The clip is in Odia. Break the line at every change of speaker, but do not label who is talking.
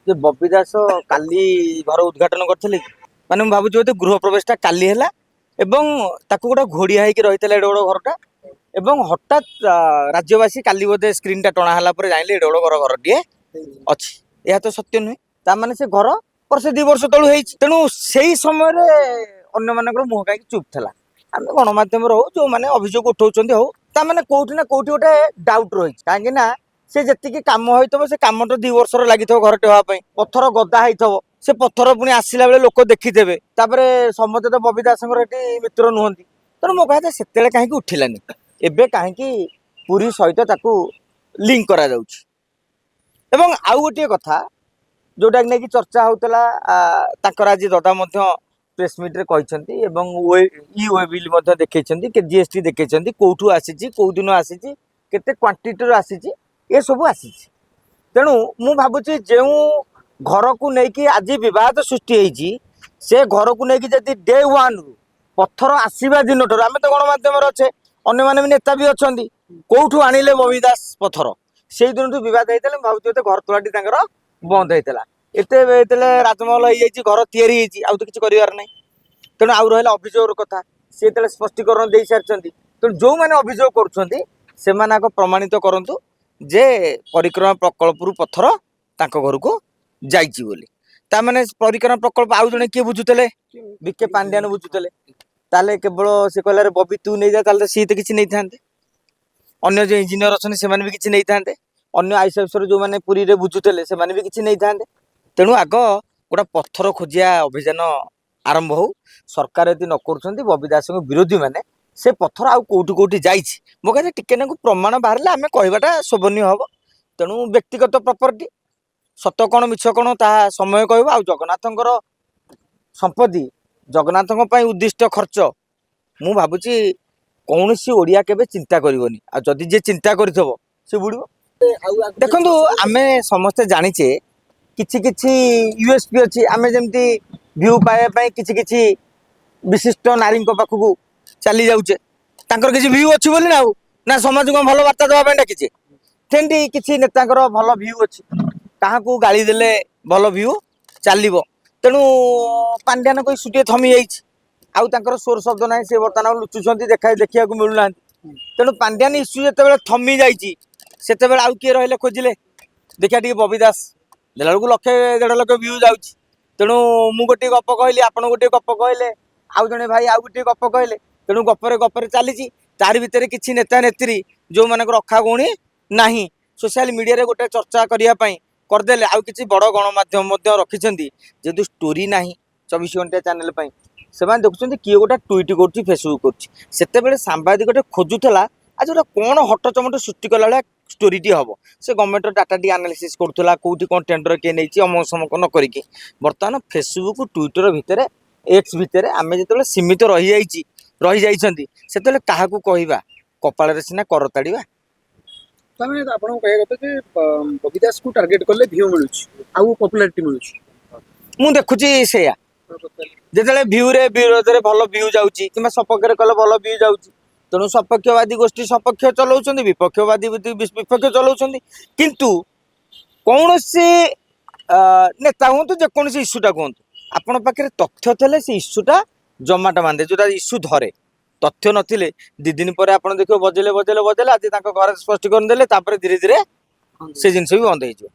ଯେ ବବି ଦାସ କାଲି ଘର ଉଦ୍ଘାଟନ କରିଥିଲେ କି ମାନେ ମୁଁ ଭାବୁଛି ବୋଧେ ଗୃହ ପ୍ରବେଶଟା କାଲି ହେଲା ଏବଂ ତାକୁ ଗୋଟେ ଘୋଡ଼ିଆ ହେଇକି ରହିଥିଲା ଏଡ଼େ ବଡ଼ ଘରଟା ଏବଂ ହଠାତ୍ ରାଜ୍ୟବାସୀ କାଲି ବୋଧେ ସ୍କ୍ରିନ୍ଟା ଟଣା ହେଲା ପରେ ଜାଣିଲେ ଏଡ଼େ ବଡ଼ ଘରଟିଏ ଅଛି। ଏହା ତ ସତ୍ୟ ନୁହେଁ। ତାମାନେ ସେ ଘର ବର୍ଷେ 2 ବର୍ଷ ତଳୁ ହେଇଛି। ତେଣୁ ସେଇ ସମୟରେ ଅନ୍ୟମାନଙ୍କର ମୁହଁ କାହିଁକି ଚୁପ୍ ଥିଲା। ଆମେ ଗଣମାଧ୍ୟମରେ ହଉ ଯେଉଁମାନେ ଅଭିଯୋଗ ଉଠାଉଛନ୍ତି ହଉ ତାମାନେ କୋଉଠି ନା କୋଉଠି ଗୋଟେ ଡାଉଟ୍ ରହିଛି। କାହିଁକି ନା ସେ ଯେତିକି କାମ ହେଇଥିବ ସେ କାମଟା 2 ବର୍ଷର ଲାଗିଥିବ ଘରଟେ ହେବା ପାଇଁ। ପଥର ଗଦା ହେଇଥିବ ସେ ପଥର ପୁଣି ଆସିଲା ବେଳେ ଲୋକ ଦେଖିଦେବେ। ତାପରେ ସମସ୍ତେ ତ ବବି ଦାସଙ୍କର ଏଠି ମିତ୍ର ନୁହନ୍ତି। ତେଣୁ ମୋ କହିବା ସେତେବେଳେ କାହିଁକି ଉଠିଲାନି, ଏବେ କାହିଁକି ପୁରୀ ସହିତ ତାକୁ ଲିଙ୍କ କରାଯାଉଛି। ଏବଂ ଆଉ ଗୋଟିଏ କଥା ଯୋଉଟାକି ନେଇକି ଚର୍ଚ୍ଚା ହେଉଥିଲା, ତାଙ୍କର ଆଜି ଦଦା ମଧ୍ୟ ପ୍ରେସ୍ ମିଟ୍ରେ କହିଛନ୍ତି ଏବଂ ଇ ୱେ ବିଲ୍ ମଧ୍ୟ ଦେଖେଇଛନ୍ତି, ଜିଏସ୍ଟି ଦେଖେଇଛନ୍ତି, କେଉଁଠୁ ଆସିଛି, କେଉଁ ଦିନ ଆସିଛି, କେତେ କ୍ୱାଣ୍ଟିଟିର ଆସିଛି, ଏସବୁ ଆସିଛି। ତେଣୁ ମୁଁ ଭାବୁଛି ଯେଉଁ ଘରକୁ ନେଇକି ଆଜି ବିବାଦ ସୃଷ୍ଟି ହେଇଛି ସେ ଘରକୁ ନେଇକି ଯଦି ଡେ 1ରୁ ପଥର ଆସିବା ଦିନଠାରୁ, ଆମେ ତ ଗଣମାଧ୍ୟମରେ ଅଛେ, ଅନ୍ୟମାନେ ବି ନେତା ବି ଅଛନ୍ତି, କୋଉଠୁ ଆଣିଲେ ବବି ଦାସ ପଥର ସେଇ ଦିନଠୁ ବିବାଦ ହେଇଥିଲା। ମୁଁ ଭାବୁଛି ବୋଧେ ଘର ତୋଳାଟି ତାଙ୍କର ବନ୍ଦ ହେଇଥିଲା। ଏତେ ଯେତେବେଳେ ରାଜମହଲ ହେଇଯାଇଛି, ଘର ତିଆରି ହେଇଛି, ଆଉ ତ କିଛି କରିବାର ନାହିଁ। ତେଣୁ ଆଉ ରହିଲା ଅଭିଯୋଗର କଥା, ସେ ଯେତେବେଳେ ସ୍ପଷ୍ଟୀକରଣ ଦେଇସାରିଛନ୍ତି, ତେଣୁ ଯେଉଁମାନେ ଅଭିଯୋଗ କରୁଛନ୍ତି ସେମାନେ ଆଗ ପ୍ରମାଣିତ କରନ୍ତୁ ଯେ ପରିକ୍ରମା ପ୍ରକଳ୍ପରୁ ପଥର ତାଙ୍କ ଘରକୁ ଯାଇଛି ବୋଲି। ତାମାନେ ପରିକ୍ରମା ପ୍ରକଳ୍ପ ଆଉ ଜଣେ କିଏ ବୁଝୁଥିଲେ? ବିକେ ପାଣ୍ଡିଆନ ବୁଝୁଥିଲେ। ତାହେଲେ କେବଳ ସେ କହିଲାରେ ବବି ତୁ ନେଇଯା, ତାହେଲେ ସିଏ ତ କିଛି ନେଇଥାନ୍ତେ। ଅନ୍ୟ ଯେଉଁ ଇଞ୍ଜିନିୟର ଅଛନ୍ତି ସେମାନେ ବି କିଛି ନେଇଥାନ୍ତେ। ଅନ୍ୟ ଆଇସି ଅଫିସର ଯେଉଁମାନେ ପୁରୀରେ ବୁଝୁଥିଲେ ସେମାନେ ବି କିଛି ନେଇଥାନ୍ତେ। ତେଣୁ ଆଗ ଗୋଟେ ପଥର ଖୋଜିବା ଅଭିଯାନ ଆରମ୍ଭ ହଉ। ସରକାର ଯଦି ନ କରୁଛନ୍ତି ବବି ଦାସଙ୍କ ବିରୋଧୀ ମାନେ ସେ ପଥର ଆଉ କୋଉଠି ଯାଇଛି, ମୋ କହିଲେ ଟିକେ ନାକୁ ପ୍ରମାଣ ବାହାରିଲେ ଆମେ କହିବାଟା ଶୋଭନୀୟ ହବ। ତେଣୁ ବ୍ୟକ୍ତିଗତ ପ୍ରପର୍ଟି, ସତ କ'ଣ ମିଛ କ'ଣ ତାହା ସମୟ କହିବ। ଆଉ ଜଗନ୍ନାଥଙ୍କର ସମ୍ପତ୍ତି, ଜଗନ୍ନାଥଙ୍କ ପାଇଁ ଉଦ୍ଦିଷ୍ଟ ଖର୍ଚ୍ଚ, ମୁଁ ଭାବୁଛି କୌଣସି ଓଡ଼ିଆ କେବେ ଚିନ୍ତା କରିବନି। ଆଉ ଯଦି ଯିଏ ଚିନ୍ତା କରିଥିବ ସେ ବୁଡ଼ିବ। ଦେଖନ୍ତୁ, ଆମେ ସମସ୍ତେ ଜାଣିଛେ କିଛି କିଛି ୟୁଏସ୍ପି ଅଛି। ଆମେ ଯେମିତି ଭ୍ୟୁ ପାଇବା ପାଇଁ କିଛି କିଛି ବିଶିଷ୍ଟ ନାରୀଙ୍କ ପାଖକୁ ଚାଲି ଯାଉଛେ, ତାଙ୍କର କିଛି ଭ୍ୟୁ ଅଛି ବୋଲି ନା, ଆଉ ନା ସମାଜକୁ ଭଲ ବାର୍ତ୍ତା ଦେବା ପାଇଁ ଡାକିଛେ। ସେମିତି କିଛି ନେତାଙ୍କର ଭଲ ଭ୍ୟୁ ଅଛି, କାହାକୁ ଗାଳି ଦେଲେ ଭଲ ଭ୍ୟୁ ଚାଲିବ। ତେଣୁ ପାଣ୍ଡିଆନଙ୍କ ଇସ୍ୟୁ ଟିକେ ଥମି ଯାଇଛି, ଆଉ ତାଙ୍କର ସ୍ୱର ଶବ୍ଦ ନାହିଁ, ସେ ବର୍ତ୍ତମାନ ଲୁଚୁଛନ୍ତି, ଦେଖିବାକୁ ମିଳୁନାହାନ୍ତି। ତେଣୁ ପାଣ୍ଡିଆନ ଇସ୍ୟୁ ଯେତେବେଳେ ଥମି ଯାଇଛି ସେତେବେଳେ ଆଉ କିଏ ରହିଲେ ଖୋଜିଲେ, ଦେଖିବା ଟିକେ ବବି ଦାସ ଦେଲା ବେଳକୁ 1.5 ଲକ୍ଷ ଭ୍ୟୁ ଯାଉଛି। ତେଣୁ ମୁଁ ଗୋଟିଏ ଗପ କହିଲି, ଆପଣ ଗୋଟିଏ ଗପ କହିଲେ, ଆଉ ଜଣେ ଭାଇ ଆଉ ଗୋଟିଏ ଗପ କହିଲେ। ତେଣୁ ଗପରେ ଚାଲିଛି। ତାରି ଭିତରେ କିଛି ନେତା ନେତ୍ରୀ ଯେଉଁମାନଙ୍କର ଅଖାଗଉଣୀ ନାହିଁ, ସୋସିଆଲ ମିଡ଼ିଆରେ ଗୋଟେ ଚର୍ଚ୍ଚା କରିବା ପାଇଁ କରିଦେଲେ। ଆଉ କିଛି ବଡ଼ ଗଣମାଧ୍ୟମ ମଧ୍ୟ ରଖିଛନ୍ତି, ଯେହେତୁ ଷ୍ଟୋରି ନାହିଁ 24 ଘଣ୍ଟିଆ ଚ୍ୟାନେଲ ପାଇଁ, ସେମାନେ ଦେଖୁଛନ୍ତି କିଏ ଗୋଟେ ଟ୍ୱିଟ୍ କରୁଛି, ଫେସବୁକ୍ କରୁଛି। ସେତେବେଳେ ସାମ୍ବାଦିକଟେ ଖୋଜୁଥିଲା ଆଜି ଗୋଟେ କ'ଣ ହଟଚମଟ ସୃଷ୍ଟି କଲା ଭଳିଆ ଷ୍ଟୋରିଟି ହେବ। ସେ ଗଭର୍ଣ୍ଣମେଣ୍ଟର ଡାଟା ଟିକେ ଆନାଲିସିସ୍ କରୁଥିଲା, କେଉଁଠି କ'ଣ ଟେଣ୍ଡର କିଏ ନେଇଛି, ଅମକ ସମକ ନ କରିକି। ବର୍ତ୍ତମାନ ଫେସବୁକ୍, ଟ୍ୱିଟର ଭିତରେ, ଏକ୍ସ ଭିତରେ ଆମେ ଯେତେବେଳେ ସୀମିତ ରହିଯାଇଛନ୍ତି, ସେତେବେଳେ କାହାକୁ କହିବା? କପାଳରେ ସିନା କରତାଡ଼ିବା।
ତାମାନେ ଆପଣଙ୍କୁ କହିବା କଥା ଯେ ବବି ଦାସକୁ ଟାର୍ଗେଟ କଲେ ଭିଉ ମିଳୁଛି, ଆଉ ପପୁଲାରିଟି ମିଳୁଛି।
ମୁଁ ଦେଖୁଛି ସେଇଆ। ଯେତେବେଳେ ଭ୍ୟୁରେ ବିରୋଧରେ ଭଲ ଭ୍ୟୁ ଯାଉଛି କିମ୍ବା ସପକ୍ଷରେ କଲେ ଭଲ ଭ୍ୟୁ ଯାଉଛି, ତେଣୁ ସପକ୍ଷବାଦୀ ଗୋଷ୍ଠୀ ସପକ୍ଷ ଚଲାଉଛନ୍ତି, ବିପକ୍ଷବାଦୀ ବିପକ୍ଷ ଚଲାଉଛନ୍ତି। କିନ୍ତୁ କୌଣସି ନେତା ହୁଅନ୍ତୁ, ଯେକୌଣସି ଇସ୍ୟୁଟା କୁହନ୍ତୁ, ଆପଣ ପାଖରେ ତଥ୍ୟ ଥିଲେ ସେ ଇସ୍ୟୁଟା ଜମାଟ ବାନ୍ଧେ, ଯେଉଁଟା ଇସ୍ୟୁ ଧରେ। ତଥ୍ୟ ନଥିଲେ 2 ଦିନ ପରେ ଆପଣ ଦେଖିବ ବଜେଇଲେ ଆଜି ତାଙ୍କ ଘରେ ସ୍ପଷ୍ଟୀକରଣ ଦେଲେ, ତାପରେ ଧୀରେ ଧୀରେ ସେ ଜିନିଷ ବି ବନ୍ଦ ହେଇଯିବ।